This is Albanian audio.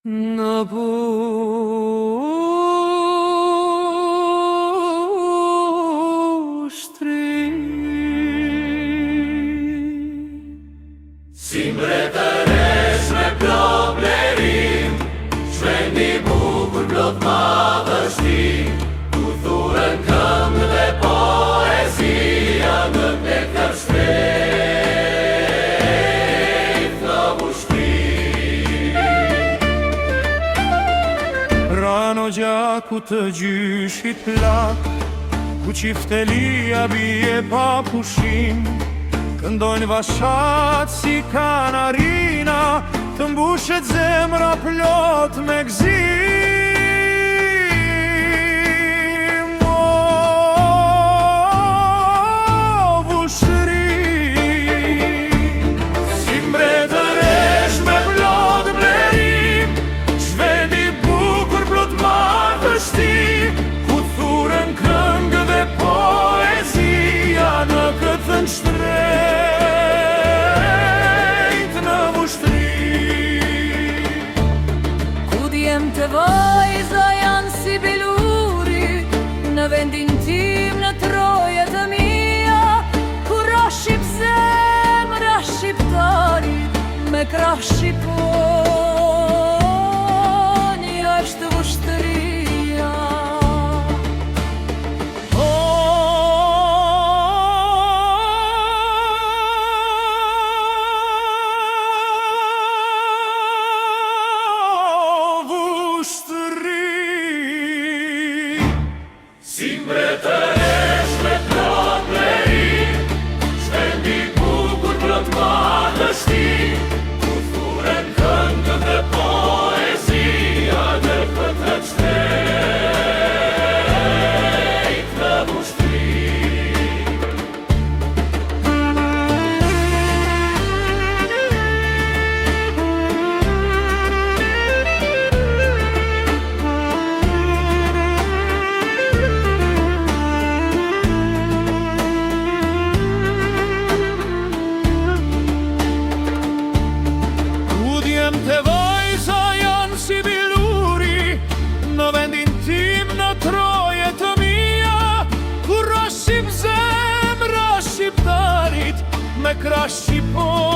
Në pushtri Si mbretëresh me plot blerim, shvendi bukur plot madhështi, ku thuren këngë dhe poezia në nektar shtrejt në pushtri. Rano gjaku të gjyshit plak, ku qiftelia bie pa pushim, këndojnë vashat si kanarina, të mbushet zemra plot me gzim. O, pushtri, si mbretëresh me plot blerim, shvendi bukur plot madhështi, ku thuren këngë dhe poezia në këtë shtrejt në pushtri. Ku djem të vajza janë si biluri, në vendin tim në troje të mia, ku ra shqip zemra shqiptarit, me krah shqiponj është pushtria. Si mbretëresh me plot blerim, shvendi bukur plot madhështi, ku thuren këngë dhe poezia në këtë shtrejt në pushtri. Të vajza janë si biluri, në vendin tim në troje të mia, ku ra shqip zemra shqiptarit, me krah shqipon